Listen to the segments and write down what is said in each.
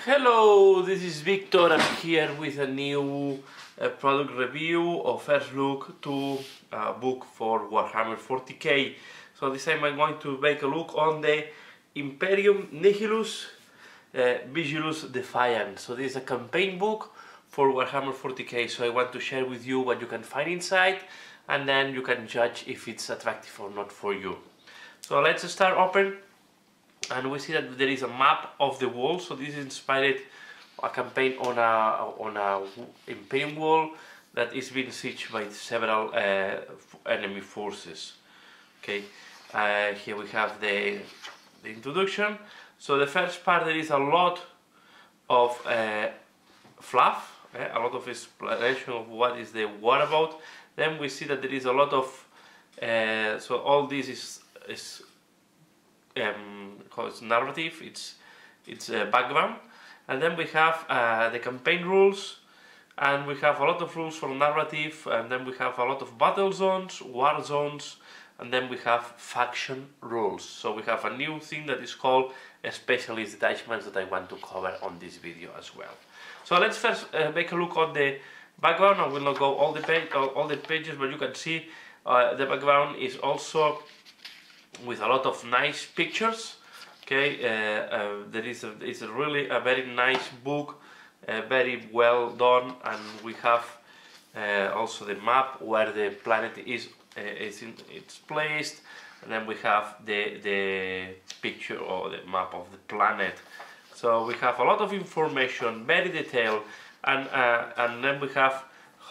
Hello, this is Victor. I'm here with a new product review or first look to a book for Warhammer 40k. So this time I'm going to make a look on the Imperium Nihilus Vigilus Defiant. So this is a campaign book for Warhammer 40k, so I want to share with you what you can find inside and then you can judge if it's attractive or not for you. So let's start open. And we see that there is a map of the wall, so this is inspired a campaign on a Imperium wall that is being sieged by several enemy forces. Okay, here we have the introduction. So the first part, there is a lot of fluff, a lot of explanation of what is the war about. Then we see that there is a lot of so all this is called narrative, it's background, and then we have the campaign rules, and we have a lot of rules for narrative, and then we have a lot of battle zones, war zones, and then we have faction rules. So we have a new thing that is called specialist detachments that I want to cover on this video as well. So let's first make a look on the background. I will not go all the pages, but you can see the background is also with a lot of nice pictures. Okay, it's really a very nice book, very well done, and we have also the map where the planet is it's placed, and then we have the picture or the map of the planet. So we have a lot of information, very detailed, and then we have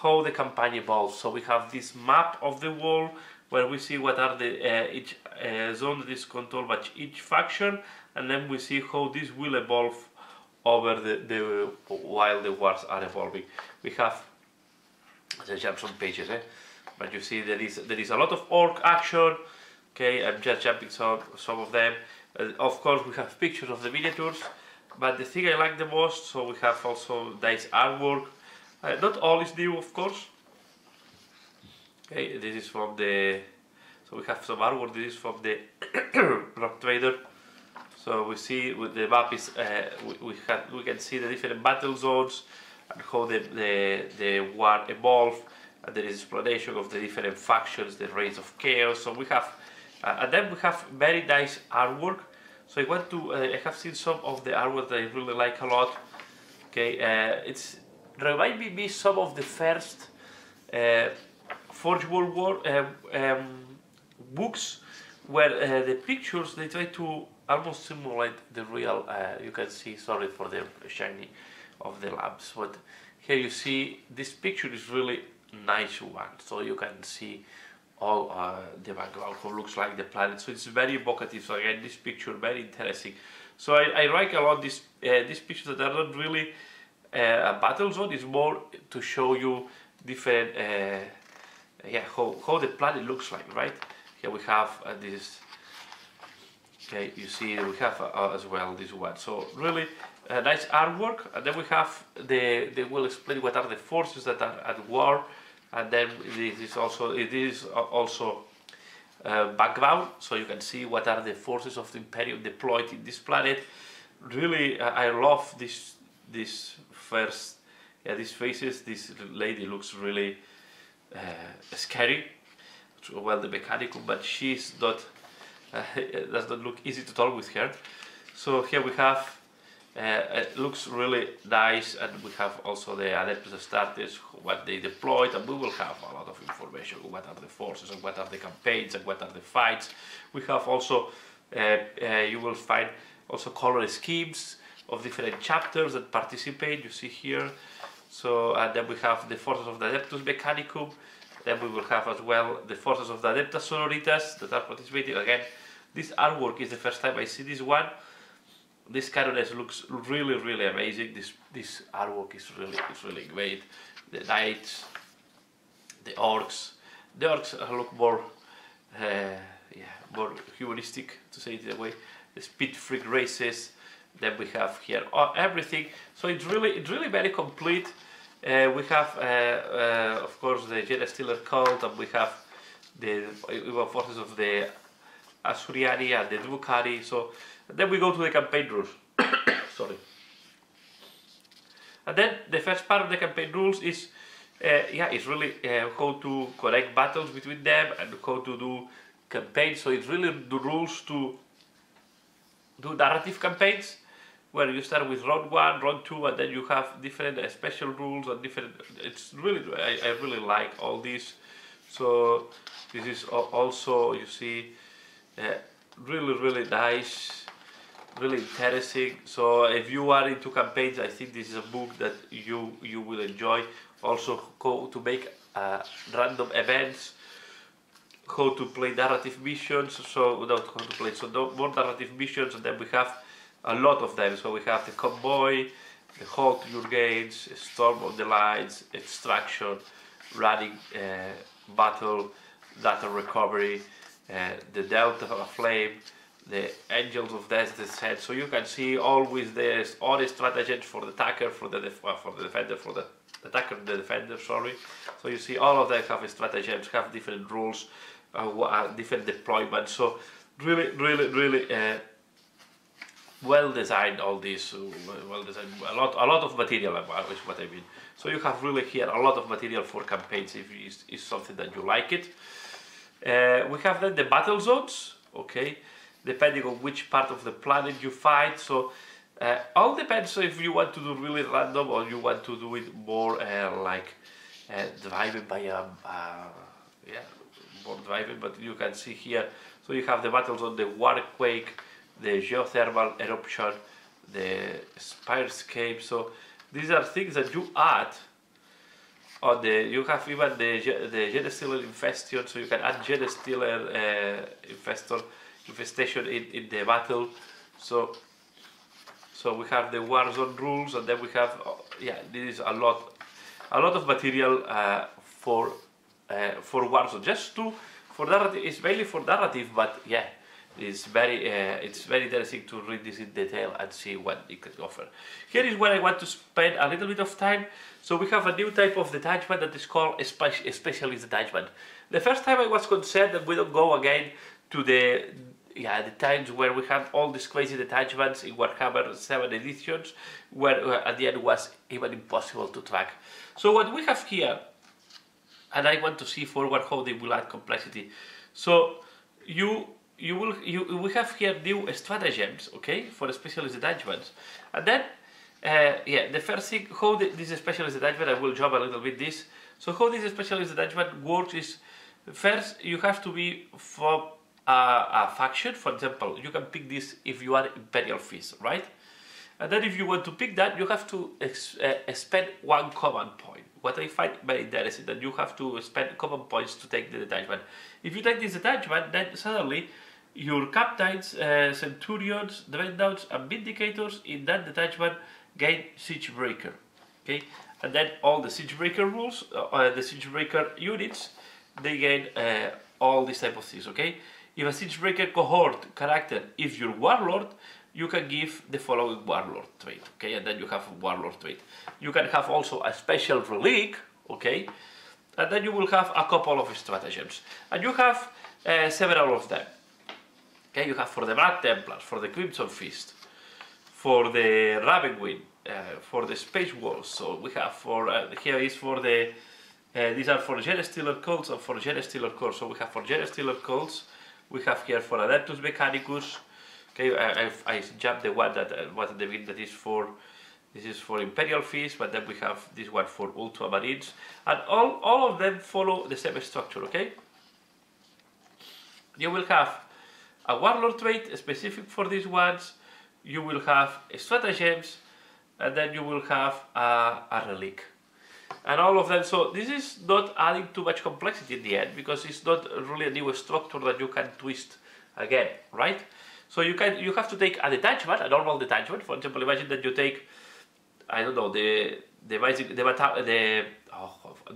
how the campaign evolves. So we have this map of the wall where we see what are the each zone that is controlled by each faction, and then we see how this will evolve over while the wars are evolving. We have, I jump some pages, but you see there is a lot of orc action. Okay, I'm just jumping some of them. Of course, we have pictures of the miniatures, but the thing I like the most, so we have also nice artwork. Not all is new, of course. Okay, this is from the, so we have some artwork. This is from the Rock Trader. So we see with the map is we can see the different battle zones and how the war evolved. And there is explanation of the different factions, the Race of Chaos. So we have, and then we have very nice artwork. So I want to, I have seen some of the artwork that I really like a lot. Okay, it's remind me some of the first Forge World War books, where the pictures they try to almost simulate the real. You can see, sorry for the shiny of the lamps, but here you see this picture is really nice one. So you can see all the background, how looks like the planet. So it's very evocative. So again, this picture very interesting. So I like a lot these pictures that are not really a battle zone. It's more to show you different. How the planet looks like, right? Here we have this. Okay, you see we have as well this one. So really nice artwork, and then we have they will explain what are the forces that are at war, and then it is also background, so you can see what are the forces of the Imperium deployed in this planet. Really, I love this first. Yeah, these faces. This lady looks really scary. Well, the mechanical, but she's not. It does not look easy to talk with her. So here we have. It looks really nice, and we have also the Adeptus Astartes, what they deployed, and we will have a lot of information. What are the forces, and what are the campaigns, and what are the fights. We have also. You will find also color schemes of different chapters that participate. You see here. So and then we have the forces of the Adeptus Mechanicum. Then we will have as well the forces of the Adeptus Sororitas that are participating. Again, this artwork is the first time I see this one. This Caroness looks really amazing. This artwork is really great. The knights, the orcs. The orcs look more more humanistic, to say it that way. The speed freak races. Then we have here everything. So it's really very complete. We have, of course, the Jedi Stealer cult, and we have the forces of the Asuriani and the Drukari. So then we go to the campaign rules. Sorry. And then the first part of the campaign rules is it's really how to connect battles between them and how to do campaigns. So it's really the rules to do narrative campaigns, where you start with round 1, round 2, and then you have different special rules and different. It's really, I really like all this. So this is also, you see, really nice, really interesting. So if you are into campaigns, I think this is a book that you will enjoy. Also, how to make random events, how to play narrative missions. So not how to play, so more narrative missions, and then we have a lot of them. So we have the convoy, the halt your gates, storm on the lines, extraction, running, battle, data recovery, the delta of flame, the angels of death descent. So you can see always there's all the stratagems for the attacker, for the defender, for the attacker, the defender. Sorry. So you see all of them have stratagems, have different rules, different deployments. So really. Well designed, all this, well designed, a lot of material is what I mean. So you have really here a lot of material for campaigns if it's something that you like it. We have then the battle zones, okay, depending on which part of the planet you fight. So all depends. So if you want to do really random or you want to do it more like driving by more driving. But you can see here. So you have the battle zone, the Warquake, the geothermal eruption, the Spirescape. So these are things that you add on the. You have even the Genestealer infestation, so you can add Genestealer infestation in the battle. So we have the Warzone rules, and then we have this is a lot of material for Warzone. Just for narrative, it's mainly for narrative, but yeah. It's very interesting to read this in detail and see what it can offer. Here is where I want to spend a little bit of time. So we have a new type of detachment that is called a specialist detachment. The first time I was concerned that we don't go again to the times where we have all these crazy detachments in Warhammer 7 editions, where at the end was even impossible to track. So what we have here, and I want to see forward how they will add complexity. So we have here new stratagems, okay, for specialist detachments, and then the first thing how this specialist detachment, I will jump a little bit this. So how this specialist detachment works is, first you have to be from a faction. For example, you can pick this if you are Imperial Fist, right? And then if you want to pick that, you have to spend 1 command point. What I find very interesting, that you have to spend command points to take the detachment. If you take this detachment, then suddenly your captains, centurions, dreadnoughts, and vindicators in that detachment gain siege breaker. Okay, and then all the siege breaker rules, the siege breaker units, they gain all these type of things. Okay, if a siege breaker cohort character, if you're warlord, you can give the following warlord trait. Okay, and then you have a warlord trait. You can have also a special relic. Okay, and then you will have a couple of stratagems, and you have several of them. Okay, you have for the Black Templars, for the Crimson Fist, for the Ravenwing, for the Space Wolves. So we have for here is for the these are for Genestealer cults and for Genestealer cults. So we have for Genestealer cults, we have here for Adeptus Mechanicus. Okay, I jumped the one that was at the beginning, that is for. This is for Imperial Fist, but then we have this one for Ultramarines, and all of them follow the same structure. Okay, you will have a warlord trait specific for these ones, you will have stratagems, and then you will have a relic. And all of them, so this is not adding too much complexity in the end, because it's not really a new structure that you can twist again, right? So you have to take a detachment, a normal detachment. For example, imagine that you take, I don't know, the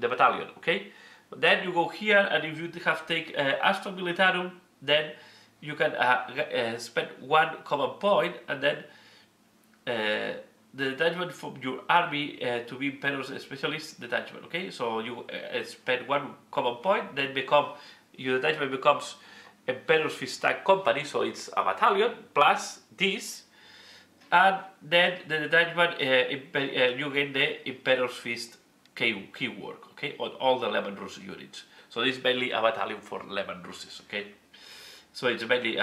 battalion, okay? But then you go here, and if you have take Astra Militarum, then you can spend 1 command point, and then the detachment from your army to be Emperor's Specialist detachment. Okay, so you spend 1 command point, then your detachment becomes Emperor's Fist Tank Company, so it's a battalion plus this, And then the detachment, you get the Emperor's Fist keyword, okay, on all the 11 Rus units. So this is mainly a battalion for 11 Russes, okay. So it's mainly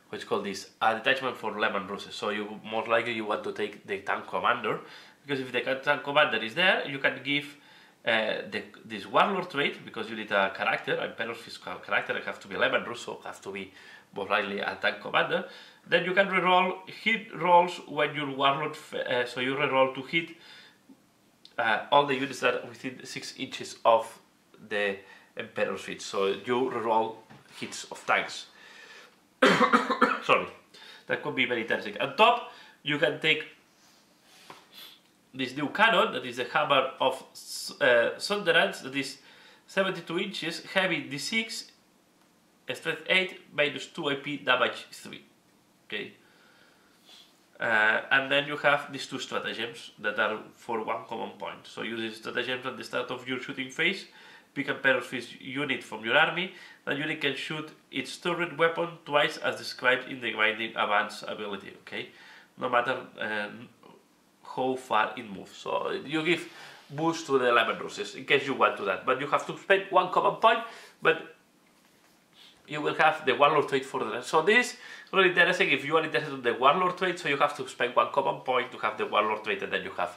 what's called this, a detachment for 11 Russes. So you most likely you want to take the tank commander, because if the tank commander is there, you can give this warlord trait, because you need a character, a Emperor's Fist character. It have to be 11 Rus, so have to be most likely a tank commander. Then you can reroll hit rolls when your warlord, so you reroll to hit all the units that are within 6 inches of the Emperor's Fist. So you reroll hits of tanks. Sorry, that could be very interesting. On top, you can take this new cannon, that is the Hammer of Sunderance, that is 72 inches, heavy D6, strength 8, minus 2 AP, damage 3. Okay. And then you have these two stratagems that are for 1 common point. So use these stratagems at the start of your shooting phase. Pick a Emperor's Fist unit from your army. That unit can shoot its turret weapon twice as described in the Grinding Advance ability. Okay, no matter how far it moves. So you give boost to the 11 Russes in case you want to that. But you have to spend 1 common point. But you will have the warlord trait for the rest. So this is really interesting if you are interested in the warlord trait. So you have to spend 1 common point to have the warlord trait, and then you have,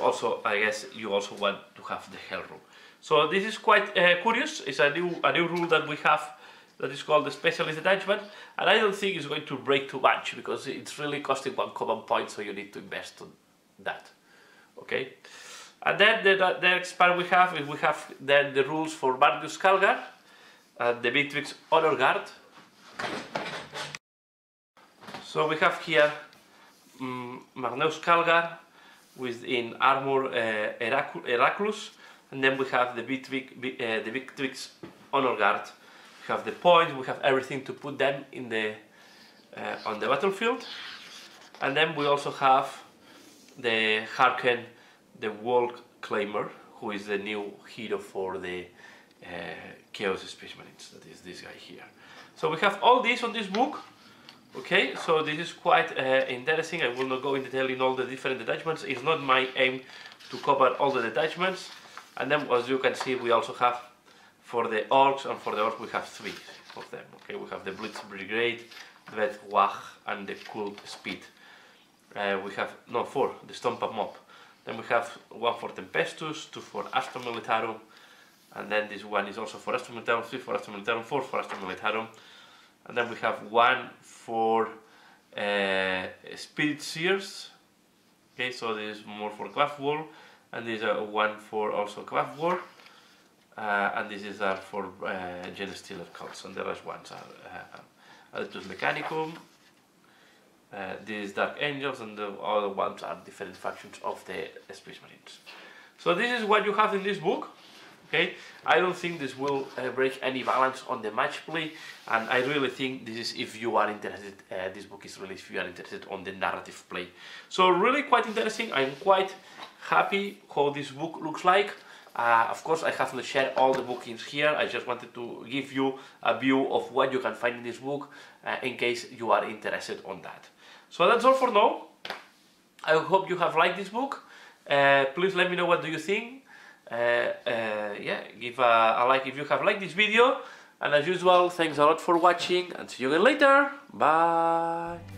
also I guess you also want to have the hell rule. So this is quite curious. It's a new rule that we have that is called the specialist detachment, and I don't think it's going to break too much because it's really costing 1 common point, so you need to invest on that. Okay, and then the next part we have then the rules for Magnus Calgar and the Victrix Honor Guard. So we have here Magnus Calgar within armor Heraclus. And then we have the Victrix Honor Guard. We have the points, we have everything to put them in the on the battlefield. And then we also have the Harken, the World Claimer, who is the new hero for the Chaos Space Marines. That is this guy here. So we have all this on this book. Okay, so this is quite interesting. I will not go in detail in all the different detachments. It's not my aim to cover all the detachments. And then, as you can see, we also have for the orcs, and for the orcs we have 3 of them. Okay, we have the Blitz Brigade, Vet Wach, and the Cult Speed. We have 4, the Stompa Mob. Then we have 1 for Tempestus, 2 for Astra Militarum, and then this one is also for Astra Militarum, 3 for Astra Militarum, 4 for Astra Militarum, and then we have 1 for Spirit Seers. Okay, so this is more for Craft War. And these are 1 for also Craft War, and this is for Genestealer cults, and the rest ones are Adeptus Mechanicum, these Dark Angels, and the other ones are different factions of the Space Marines. So this is what you have in this book. Okay, I don't think this will break any balance on the match play, and I really think this is if you are interested. This book is really if you are interested on the narrative play. So really quite interesting. I'm quite happy how this book looks like. Of course, I haven't shared all the bookings here. I just wanted to give you a view of what you can find in this book in case you are interested on that. So that's all for now. I hope you have liked this book. Please let me know what do you think. Yeah, give a like if you have liked this video, and as usual, thanks a lot for watching, and see you again later. Bye.